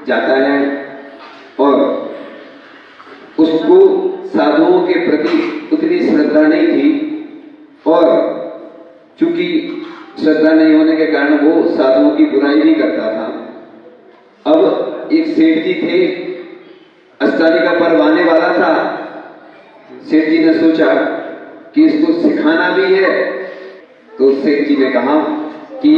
जाता है और उसको साधुओं के प्रति उतनी श्रद्धा नहीं थी और चूंकि श्रद्धा नहीं होने के कारण वो साधुओं की बुराई भी करता था। अब एक सेठ जी थे, अष्टानी का पर्व आने वाला था। सेठ जी ने सोचा कि इसको सिखाना भी है, तो सेठ जी ने कहा कि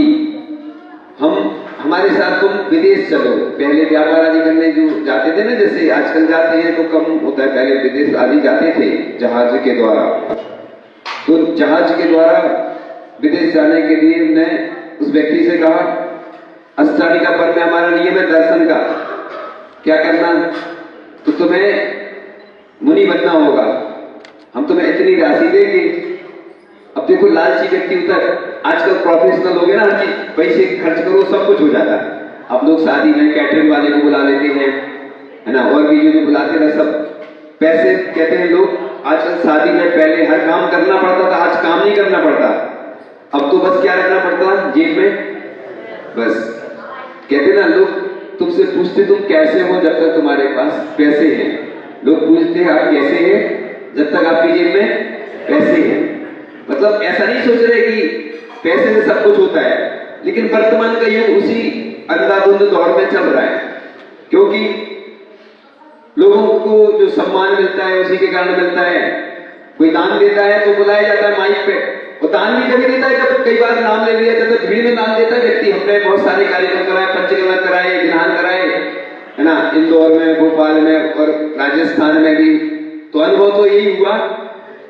हमारे साथ तुम विदेश चलो। पहले व्यापार आदि करने जो जाते थे ना, जैसे आजकल जाते हैं तो कम होता है, पहले विदेश आदि जाते थे जहाज के द्वारा। तो जहाज के द्वारा विदेश जाने के लिए हमने उस व्यक्ति से कहा, अष्टानी का पर्व में हमारा नियम है दर्शन का, क्या करना, तो तुम्हें मुनि बनना होगा, हम तुम्हें इतनी राशि देंगे। अब देखो लालची व्यक्ति होता है, आजकल प्रोफेशनल हो गए ना, हर चीज पैसे खर्च करो सब कुछ हो जाता है। अब लोग शादी में कैटरिंग वाले को बुला लेते हैं, है ना, और भी जो बुलाते हैं सब पैसे कहते हैं लोग। आजकल शादी में पहले हर काम करना पड़ता था, आज काम नहीं करना पड़ता। अब तो बस क्या रखना पड़ता है जेब में, बस कहते ना लोग तुमसे पूछते तुम कैसे हो जब तक तुम्हारे पास पैसे हैं। लोग पूछते हैं आप कैसे हैं जब तक आपकी जेब में पैसे हैं। मतलब ऐसा नहीं सोच रहे कि पैसे से सब कुछ होता है, लेकिन वर्तमान का युग उसी अंधाधुंध दौर में चल रहा है, क्योंकि लोगों को जो सम्मान मिलता है उसी के कारण मिलता है। कोई दान देता है तो बुलाया जाता है माइक पे, वो दान भी जब देता है जब कई बार नाम ले लिया जाता है, भीड़ में दान देता है व्यक्ति। हमने बहुत सारे कार्यक्रम कराए, पंचकर्मा कराए, ध्यान कराए, है ना, इंदौर में, भोपाल में और राजस्थान में भी। तो अनुभव तो यही हुआ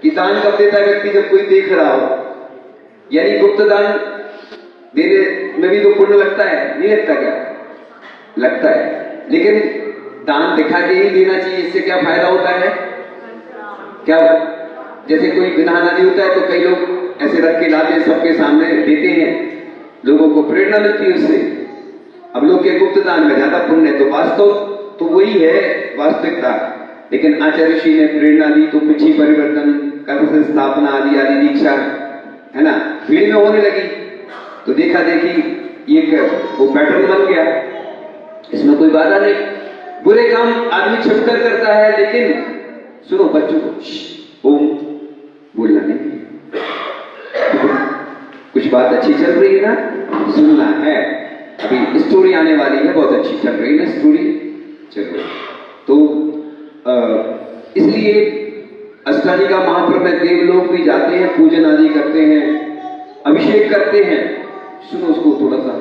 कि दान कब देता है व्यक्ति, जब कोई देख रहा हो। यानी गुप्त दान देने में भी तो पुण्य लगता है, नहीं लगता क्या? लगता है, लेकिन दान दिखा के ही देना चाहिए। इससे क्या फायदा होता है? क्या, जैसे कोई विधान आदि होता है तो कई लोग ऐसे रख के लाते हैं, सबके सामने देते हैं, लोगों को प्रेरणा मिलती है उससे। अब लोग के गुप्त दान में ज्यादा पुण्य, तो वास्तव तो वही है वास्तविकता। लेकिन आचार्य ऋषि ने प्रेरणा दी तो पिछी परिवर्तन, कलश स्थापना आदि आदि दीक्षा, है ना, भीड़ में होने लगी। तो देखा देखी एक वो पैटर्न बन गया, इसमें कोई बाधा नहीं। बुरे काम आदमी छिपकर करता है, लेकिन सुनो बच्चों को ओम बोलना नहीं, कुछ बात अच्छी चल रही है ना, सुनना है। अभी स्टोरी आने वाली है, बहुत अच्छी चल रही है ना स्टोरी, चलो। तो इसलिए अष्टानी का महापर्व में देव लोग भी जाते हैं, पूजन आदि करते हैं, अभिषेक करते हैं। सुनो उसको थोड़ा सा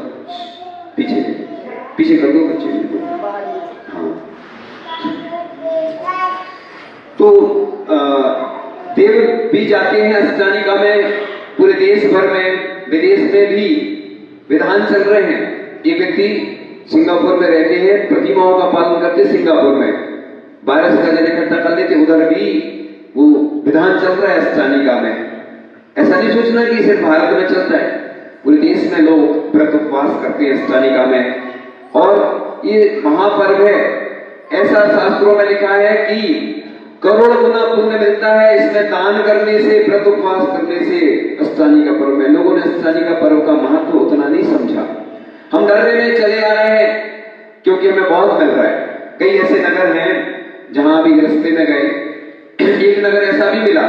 पीछे पीछे कर दो बच्चे को। हाँ, तो देव भी जाते हैं अष्टानिका में, पूरे देश भर में, विदेश में भी विधान चल रहे हैं। ये व्यक्ति सिंगापुर में रहते हैं, प्रतिमाओं का पालन करते सिंगापुर में, 12 से जन इकट्ठा कर लेते, उधर भी वो विधान चल रहा है अष्टानिका में। ऐसा नहीं सोचना कि सिर्फ भारत में चलता है, पूरे देश में लोग व्रत उपवास करते हैं अष्टानिका में। और ये महापर्व है, ऐसा शास्त्रों में लिखा है कि करोड़ गुना पुण्य मिलता है इसमें दान करने से, व्रत उपवास करने से। अष्टानिका पर्व में लोगों ने अष्टानिका पर्व का महत्व उतना नहीं समझा। हम डरने में चले आ रहे हैं क्योंकि हमें बहुत मिल रहा है। कई ऐसे नगर हैं जहां भी रास्ते में गए, एक नगर ऐसा भी मिला,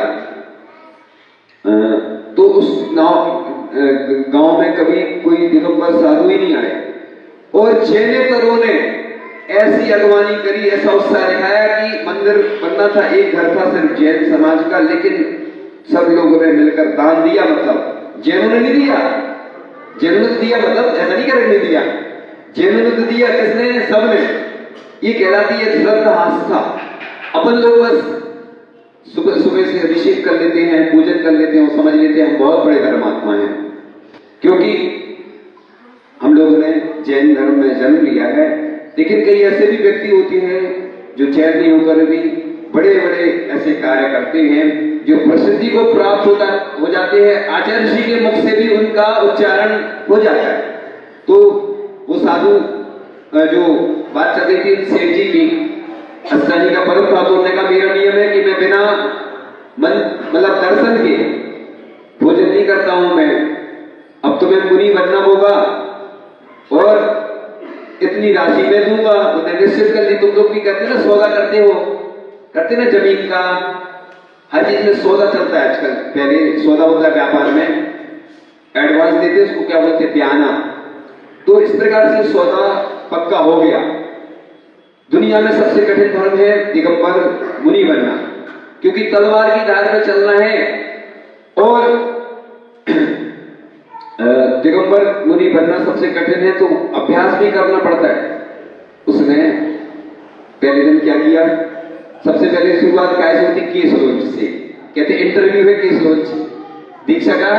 तो उस गांव में कभी कोई दिनों पर साधु ही नहीं आए, और जैनेतरों ने ऐसी अगवानी करी, ऐसा उत्साह दिखाया कि मंदिर बनना था, एक घर था सिर्फ जैन समाज का, लेकिन सब लोगों ने मिलकर दान दिया। मतलब जैनों ने नहीं दिया, जैनों ने दिया, मतलब ऐसा नहीं कर नहीं दिया, जैनों ने तो दिया, किसने? सबने। ये कहलाती है श्रद्धा आस्था। अपन लोग बस सुबह सुबह से अभिषेक कर लेते हैं, पूजन कर लेते हैं, वो समझ लेते हैं हम बहुत बड़े धर्मात्मा हैं, क्योंकि हम लोगों ने जैन धर्म में जन्म लिया है। लेकिन कई ऐसे भी व्यक्ति होते हैं जो जैन नहीं होकर भी बड़े बड़े ऐसे कार्य करते हैं जो प्रसिद्धि को प्राप्त हो जाते हैं, आचार्य ऋषि के मुख से भी उनका उच्चारण हो जाता है। तो वो साधु जो बात चल रही थी सेठ जी की, अष्टानी का पर्व था, तो उन्होंने कहा मेरा नियम है कि मैं बिना मतलब दर्शन के भोजन नहीं करता हूं मैं, अब तुम्हें मुनि बनना होगा। और इतनी राशि मैं दूंगा, उन्हें निश्चित कर ली। तुम लोग भी कहते ना सौदा करते ना जमीन का, हर चीज में सौदा चलता है आजकल। पहले सौदा होता है व्यापार में, एडवांस देते उसको क्या बोलते हैं, ब्याना। तो इस प्रकार से सौदा पक्का हो गया। दुनिया में सबसे कठिन धर्म है दिगंबर मुनि बनना, क्योंकि तलवार की धार में चलना है और दिगंबर मुनि बनना सबसे कठिन है, तो अभ्यास भी करना पड़ता है। उसने पहले दिन क्या किया, सबसे पहले शुरुआत कैसे होती, केस लॉन्च से। कहते इंटरव्यू है केस लॉन्च दीक्षा का,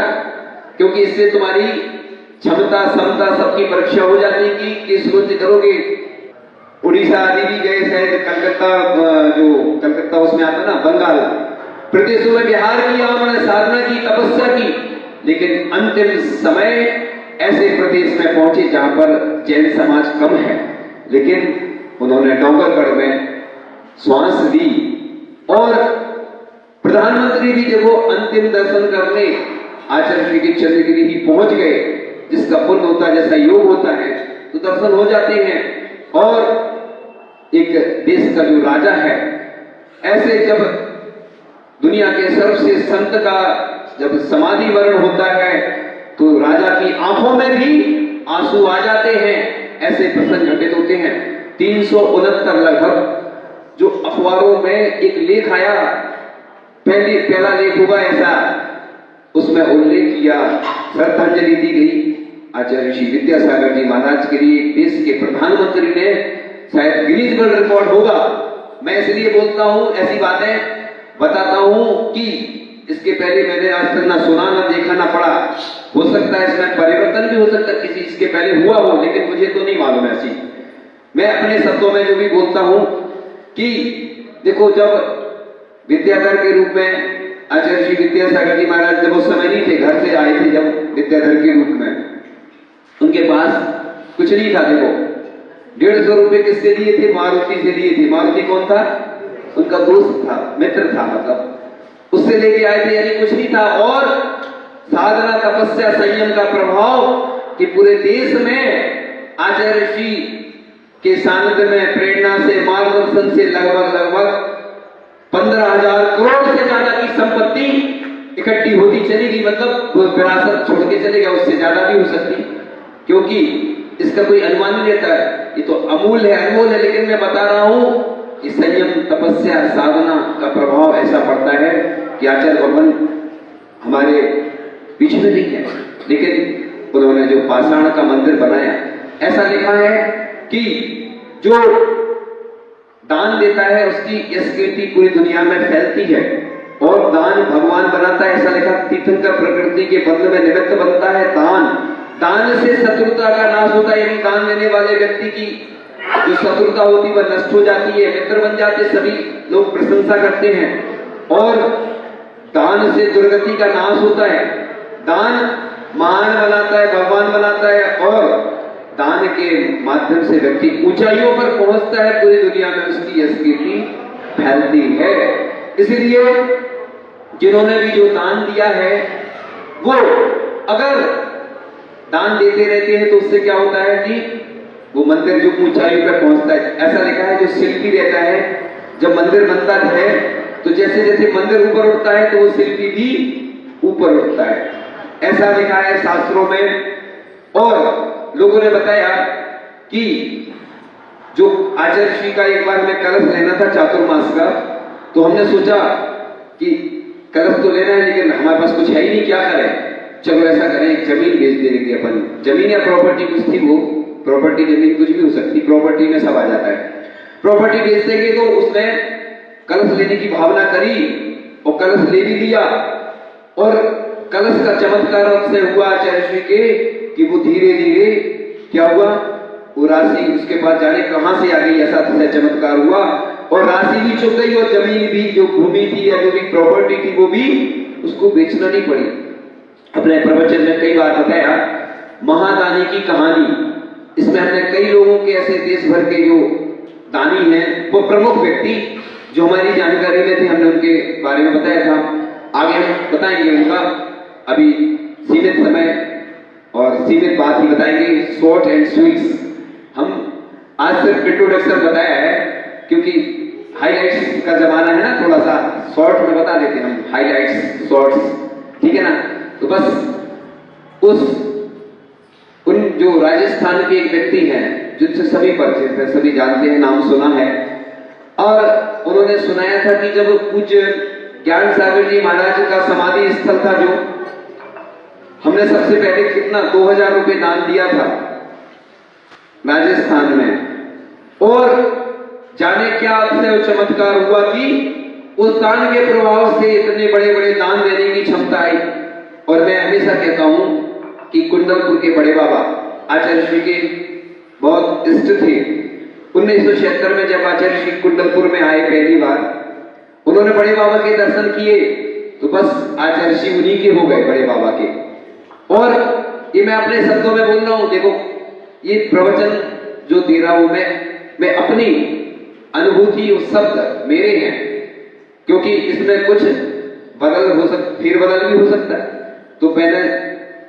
क्योंकि इससे तुम्हारी क्षमता समता सबकी परीक्षा हो जाती है कि केस लॉन्च करोगे। उड़ीसा आदि भी गए, शायद कलकत्ता, जो कलकत्ता उसमें आता ना, बंगाल प्रदेशों में विहार किया, उन्होंने साधना की, तपस्या की, लेकिन अंतिम समय ऐसे प्रदेश में पहुंचे जहां पर जैन समाज कम है, लेकिन उन्होंने डोंगरगढ़ में श्वास ली। और प्रधानमंत्री भी देखो अंतिम दर्शन करने आचार्य श्री के चंद्रगिरी ही पहुंच गए, जिसका पुण्य होता है, जैसा योग होता है, तो दर्शन हो जाते हैं। और एक देश का जो राजा है, ऐसे जब दुनिया के सर्वश्रेष्ठ संत का जब समाधि वरण होता है, तो राजा की आंखों में भी आंसू आ जाते हैं। ऐसे प्रसंग घटित होते हैं। 369 लगभग जो अखबारों में एक लेख आया, पहला लेख होगा ऐसा, उसमें उल्लेख किया, श्रद्धांजलि दी गई आचार्य श्री विद्यासागर जी महाराज के लिए। देश के प्रधानमंत्री ने, शायद गिनीज वर्ल्ड रिकॉर्ड होगा, मैं इसलिए बोलता हूं, ऐसी बातें बताता हूं कि इसके पहले मैंने आज तक ना सुना, ना देखा, ना पढ़ा। हो सकता है इसमें परिवर्तन भी हो सकता है, किसी इसके पहले हुआ हो, लेकिन मुझे तो नहीं मालूम ऐसी। मैं अपने शब्दों में जो भी बोलता हूं कि देखो, जब विद्याधर के रूप में आचार्य श्री विद्यासागर जी महाराज जब उस समय नहीं थे, घर से आए थे जब विद्याधर के रूप में, उनके पास कुछ नहीं था। देखो 150 रुपए किससे लिए थे, मारुति से लिए थे। मारुति कौन था, उनका दोस्त था, मित्र था, मतलब उससे लेके आए थे, यानी कुछ नहीं था। और साधना तपस्या संयम का प्रभाव कि पूरे देश में आचार्य श्री के सानिध्य में प्रेरणा से, मार्गदर्शन से लगभग 15,000 करोड़ से ज्यादा की संपत्ति इकट्ठी होती चली गई। मतलब विरासत छोड़ के चले गए, उससे ज्यादा भी हो सकती, क्योंकि इसका कोई अनुमान नहीं रहता है, ये तो अमूल्य है, अनमोल है। लेकिन मैं बता रहा हूं कि संयम तपस्या साधना का प्रभाव ऐसा पड़ता है कि आचार्य भगवान हमारे बीच में नहीं है, लेकिन उन्होंने जो पाषाण का मंदिर बनाया, ऐसा लिखा है कि जो दान देता है उसकी यश कीर्ति पूरी दुनिया में फैलती है, और दान भगवान बनाता है। ऐसा लिखा, तीर्थंकर प्रकृति के बदले में निमित्त बनता है दान। दान से शत्रुता का नाश होता है, यानी दान देने वाले व्यक्ति की जो शत्रुता होती है वह नष्ट हो जाती है, मित्र बन जाते, सभी लोग प्रशंसा करते हैं। और दान से दुर्गति का नाश होता है। दान महान बनाता है, भगवान बनाता है, और दान के माध्यम से व्यक्ति ऊंचाइयों पर पहुंचता है, पूरी दुनिया में उसकी यश कीर्ति फैलती है। इसलिए जिन्होंने भी जो दान दिया है, वो अगर दान देते रहते हैं तो उससे क्या होता है कि वो मंदिर जो ऊंचाइयों पर पहुंचता है। ऐसा लिखा है, जो शिल्पी रहता है, जब मंदिर बनता है तो जैसे जैसे मंदिर ऊपर उठता है तो वो शिल्पी भी ऊपर उठता है, ऐसा लिखा है शास्त्रों में। और लोगों ने बताया कि जो आचार्य श्री का एक बार हमें कलश लेना था चातुर्मास का, तो हमने सोचा कि कलश तो लेना है, लेकिन हमारे पास कुछ है ही नहीं, क्या करें। चलो ऐसा करें, एक जमीन बेच देंगे अपन, जमीन या प्रॉपर्टी कुछ थी, वो प्रॉपर्टी जमीन कुछ भी हो सकती, प्रॉपर्टी में सब आ जाता है। प्रॉपर्टी बेच देंगे, तो उसने कलश लेने की भावना करी और कलश ले भी लिया। और कलश का चमत्कार उससे हुआ आचार्य श्री के कि वो धीरे धीरे क्या हुआ, वो राशि उसके पास जाने कहां से आ गई, ऐसा चमत्कार हुआ, और राशि भी चुक गई, और जमीन भी, जो भूमि थी या जो भी प्रॉपर्टी थी, वो भी उसको बेचना नहीं पड़ी। अपने प्रवचन में कई बार बताया महादानी की कहानी। इसमें हमने कई लोगों के ऐसे देश भर के जो दानी हैं, वो प्रमुख व्यक्ति जो हमारी जानकारी में थे, हमने उनके बारे में बताया था। आगे हम बताएंगे उनका, अभी सीमित समय और सीमित बात ही बताएंगे, शॉर्ट एंड स्वीट्स। हम आज सिर्फ इंट्रोडक्शन बताया है, क्योंकि हाईलाइट्स का जमाना है ना, थोड़ा सा शॉर्ट में बता देते हैं हम, हाईलाइट्स शॉर्ट्स, ठीक है ना। तो बस उन जो राजस्थान के एक व्यक्ति हैं जिनसे सभी परिचित हैं, सभी जानते हैं, नाम सुना है, और उन्होंने सुनाया था कि जब पूज्य ज्ञान सागर जी महाराज का समाधि स्थल था, जो हमने सबसे पहले कितना 2000 रुपए दान दिया था राजस्थान में, और जाने क्या अक्षय और चमत्कार हुआ कि उस दान के प्रभाव से इतने बड़े बड़े दान देने की क्षमता आई। और मैं हमेशा कहता हूं कि कुंडलपुर के बड़े बाबा आचार्य श्री के बहुत इष्ट थे। 1976 में जब आचार्य श्री कुंडलपुर में आए पहली बार, उन्होंने बड़े बाबा के दर्शन किए, तो बस आचार्य श्री उन्हीं के हो गए, बड़े बाबा के। और ये मैं अपने शब्दों में बोल रहा हूं, देखो ये प्रवचन जो दे रहा हूं मैं अपनी अनुभूति, उस शब्द मेरे हैं, क्योंकि इसमें कुछ फेरबदल भी हो सकता है। तो पहले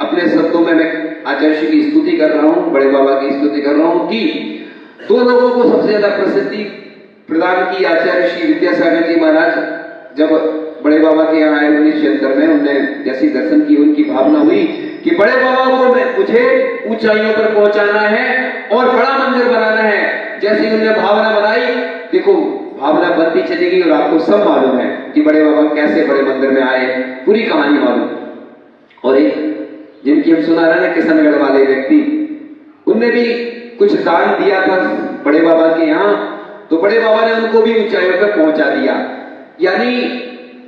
अपने शब्दों में मैं आचार्य श्री की स्तुति कर रहा हूं, बड़े बाबा की स्तुति कर रहा हूं कि दो लोगों को सबसे ज्यादा प्रसिद्धि प्रदान की आचार्य श्री विद्यासागर जी महाराज जब बड़े बाबा के यहाँ आए 1976 में, उन्होंने जैसी दर्शन की, उनकी भावना हुई कि बड़े बाबा को मुझे ऊंचाइयों पर पहुंचाना है और बड़ा मंदिर बनाना है। जैसी उन्होंने भावना बनाई, देखो भावना बनती चली गई, और आपको सब मालूम है कि बड़े बाबा कैसे बड़े मंदिर में आए, पूरी कहानी मालूम। और एक जिनकी हम सुना रहे ना, किशनगढ़ वाले व्यक्ति, उनने भी कुछ दान दिया था बड़े बाबा के यहाँ, तो बड़े बाबा ने उनको भी ऊंचाइयों पर पहुंचा दिया। यानी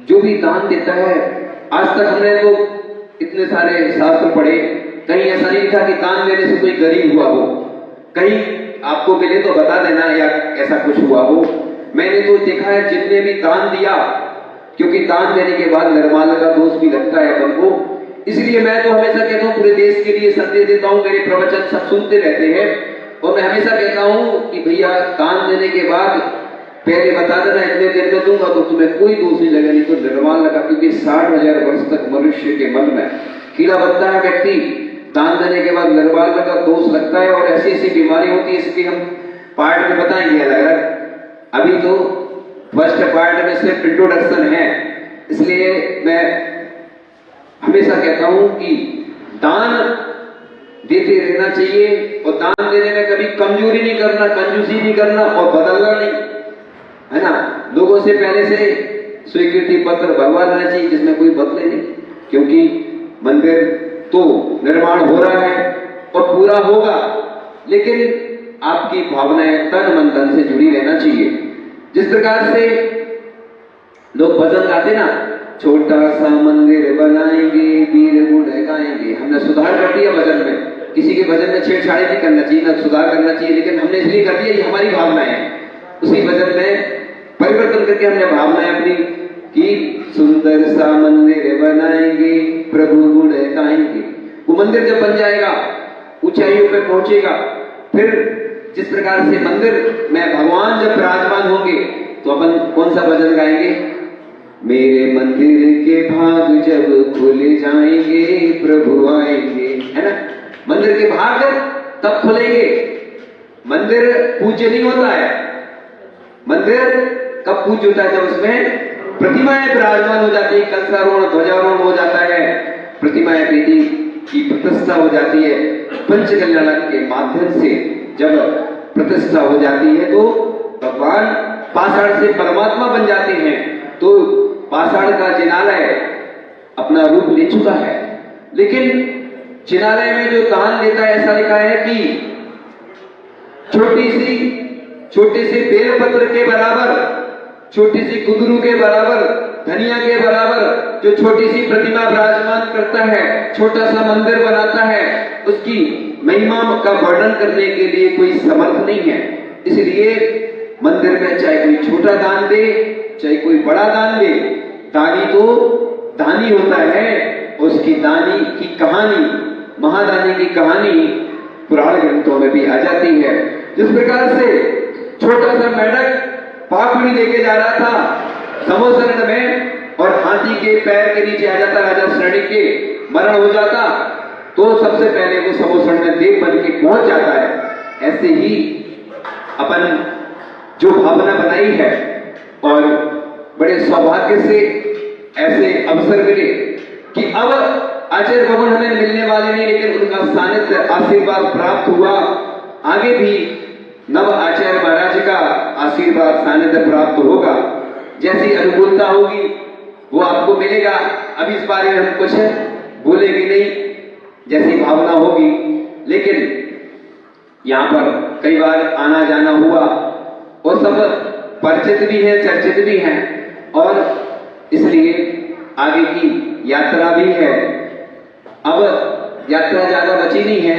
जो भी दान देता है, आज तक हमने तो इतने सारे शास्त्र पढ़े, कहीं ऐसा नहीं लिखा कि दान देने से कोई गरीब हुआ हो, कहीं आपको मिले तो बता देना या ऐसा कुछ हुआ हो। मैंने तो देखा है जितने भी दान दिया, क्योंकि दान देने के बाद निर्माण का दोष भी लगता है अपन को, इसलिए मैं तो हमेशा कहता हूँ पूरे देश के लिए संदेश देता हूँ, मेरे प्रवचन सब सुनते रहते हैं, और मैं हमेशा कहता हूँ कि भैया दान देने के बाद पहले बता देना इतने देर में दूंगा, तो तुम्हें कोई दोष नहीं लगेगा, नहीं तो निर्माण लगा, क्योंकि 60,000 वर्ष तक मनुष्य के मन में कीड़ा बनता है। व्यक्ति दान देने के बाद निर्माण का दोष लगता है, और ऐसी ऐसी बीमारी होती है, इसकी हम पार्ट में बताएंगे अलग। अभी तो फर्स्ट पार्ट में सिर्फ इंट्रोडक्शन है, इसलिए मैं हमेशा कहता हूं कि दान देते रहना चाहिए, और दान देने में कभी कमजोरी नहीं करना, कंजूसी नहीं करना, और बदलना नहीं, है ना। लोगों से पहले से स्वीकृति पत्र भरवा लेना चाहिए, जिसमें कोई बदले नहीं, क्योंकि मंदिर तो निर्माण हो रहा है और पूरा होगा, लेकिन आपकी भावनाएं तन मन धन से जुड़ी रहना चाहिए। जिस प्रकार से लोग भजन गाते ना, छोटा सा मंदिर बनाएंगे, वीर गुण गाएंगे, हमने सुधार कर दिया भजन में। किसी के भजन में छेड़छाड़ी नहीं करना चाहिए, ना सुधार करना चाहिए, लेकिन हमने इसलिए कर दिया, ये हमारी भावना है। उसी भजन में परिवर्तन करके हमने भावनाएं अपनी कि सुंदर सा मंदिर बनाएंगे, प्रभु गुण गाएंगे। वो मंदिर जब बन जाएगा, ऊंचाइयों पे पहुंचेगा, फिर जिस प्रकार से मंदिर में भगवान जब विराजमान होंगे, तो अपन कौन सा भजन गाएंगे? मेरे मंदिर के भाग जब खुल जाएंगे, प्रभु आएंगे, है ना। मंदिर के भाग तब खुलेंगे। मंदिर पूज्य नहीं होता है, मंदिर कब पूज्य होता है? जब उसमें प्रतिमाएं विराजमान हो जाती है, कलशारोहण ध्वजारोहण हो जाता है, प्रतिमाएं देवी की प्रतिष्ठा हो जाती है। पंच कल्याण के माध्यम से जब प्रतिष्ठा हो जाती है, तो भगवान पाषाण से परमात्मा बन जाते हैं। तो पाषाण का जिनालय अपना रूप ले चुका है, लेकिन जिनालय में जो दान देता है, ऐसा लिखा है कि छोटे से बेलपत्र के बराबर, छोटी सी कुंदरू के बराबर, धनिया के बराबर जो छोटी सी प्रतिमा विराजमान करता है, छोटा सा मंदिर बनाता है, उसकी महिमा का वर्णन करने के लिए कोई समर्थ नहीं है। इसलिए मंदिर में चाहे कोई छोटा दान दे, चाहे कोई बड़ा दान दे, दानी तो दानी होता है। उसकी दानी की कहानी, महादानी की कहानी पुराण ग्रंथों में भी आ जाती है। जिस प्रकार से छोटा सा मेढक पाखुड़ी लेके जा रहा था समोसरण में, और हाथी के पैर के नीचे आ जाता, राजा श्रेणी के मरण हो जाता, तो सबसे पहले वो समोसरण में देव बन के पहुंच जाता है। ऐसे ही अपन जो भावना बनाई है, और बड़े सौभाग्य से ऐसे अवसर मिले कि अब आचार्य भगवान हमें मिलने वाले नहीं, लेकिन उनका सानिध्य आशीर्वाद प्राप्त हुआ। आगे भी नव आचार्य महाराज का आशीर्वाद सानिध्य प्राप्त होगा। जैसी अनुकूलता होगी वो आपको मिलेगा। अब इस बारे में हम कुछ बोलेंगे नहीं, जैसी भावना होगी। लेकिन यहाँ पर कई बार आना जाना हुआ और सब परिचित भी है, चर्चित भी हैं, और इसलिए आगे की यात्रा भी है। अब यात्रा ज्यादा बची नहीं है,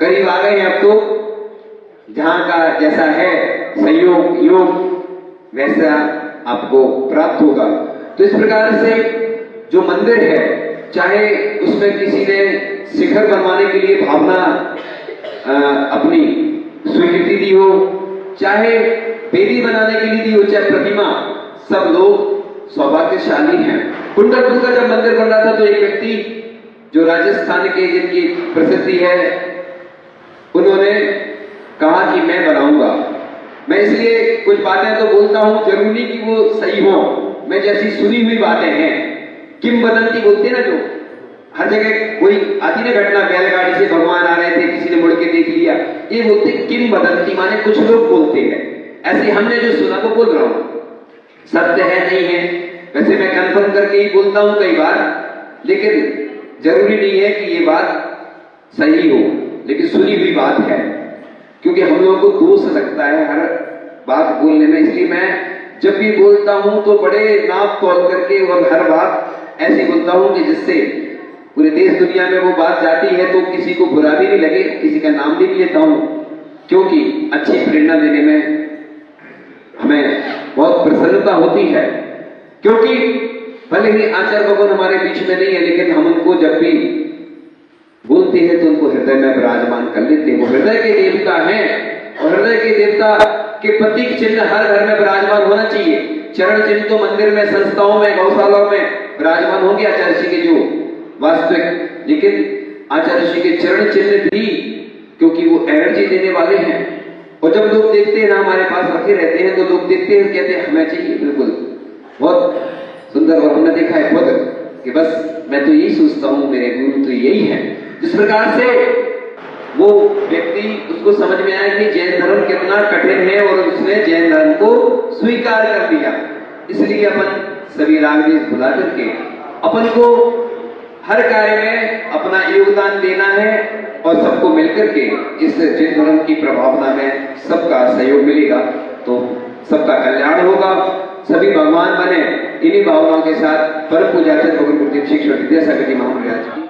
करीब आ गए हैं। अब तो जहां का जैसा है संयोग योग वैसा आपको प्राप्त होगा। तो इस प्रकार से जो मंदिर है, चाहे उसमें किसी ने शिखर बनवाने के लिए भावना अपनी स्वीकृति दी हो, चाहे वेदी बनाने के लिए दी हो, चाहे प्रतिमा, सब लोग सौभाग्यशाली हैं। कुंडलपुर का जब मंदिर बन रहा था तो एक व्यक्ति जो राजस्थान के जिनकी प्रसिद्धि है, उन्होंने कहा कि मैं बनाऊंगा। मैं इसलिए कुछ बातें तो बोलता हूं, जरूरी नहीं कि वो सही हो। मैं जैसी सुनी हुई बातें हैं, किंवदंती बोलते ना, जो हर जगह कोई आती ना घटना, बैलगाड़ी से भगवान आ रहे थे, किसी ने मुड़ के देख लिया, ये बोलते किंवदंती, माने कुछ लोग बोलते हैं। ऐसे हमने जो सुना वो बोल रहा हूं, सत्य है नहीं है। वैसे मैं कंफर्म करके ही बोलता हूं कई बार, लेकिन जरूरी नहीं है कि ये बात सही हो, लेकिन सुनी हुई बात है। क्योंकि हम लोगों को दोष लगता है हर बात बोलने में, इसलिए मैं जब भी बोलता हूं तो बड़े नाप तोल करके और हर बात ऐसी बोलता हूं कि जिससे पूरे देश दुनिया में वो बात जाती है तो किसी को बुरा भी नहीं लगे, किसी का नाम भी लेता हूं, क्योंकि अच्छी प्रेरणा देने में हमें बहुत प्रसन्नता होती है। क्योंकि भले ही आचार्य भगवान हमारे बीच में नहीं है, लेकिन हम उनको जब भी बोलते हैं तो उनको हृदय में विराजमान कर लेते हैं। वो हृदय के देवता हैं, और हृदय के देवता के प्रतीक चिन्ह हर घर में विराजमान होना चाहिए। चरण चिन्ह तो मंदिर में, संस्थाओं में, गौशालाओं में विराजमान होंगे आचार्य ऋषि के जो वास्तविक, लेकिन आचार्य ऋषि के चरण चिन्ह भी, क्योंकि वो एनर्जी देने वाले हैं। और जब लोग देखते हैं ना, हमारे पास रखे रहते हैं, तो लोग देखते हैं, कहते हैं हमें चाहिए। बिल्कुल बहुत सुंदर। और हमने देखा है खुद कि बस मैं तो यही सोचता हूं, मेरे गुरु तो यही है। जिस प्रकार से वो व्यक्ति, उसको समझ में आया कि जैन धर्म कितना कठिन है, और उसने जैन धर्म को स्वीकार कर दिया। इसलिए अपन सभी राग देश भुला करके अपन को हर कार्य में अपना योगदान देना है, और सबको मिलकर के इस जैन धर्म की प्रभावना में सबका सहयोग मिलेगा तो सबका कल्याण होगा, सभी भगवान बने। इन्हीं भावनाओं के साथ परम पूज्य आचार्य भगवान गुरुदेव श्री विद्यासागर जी महाराज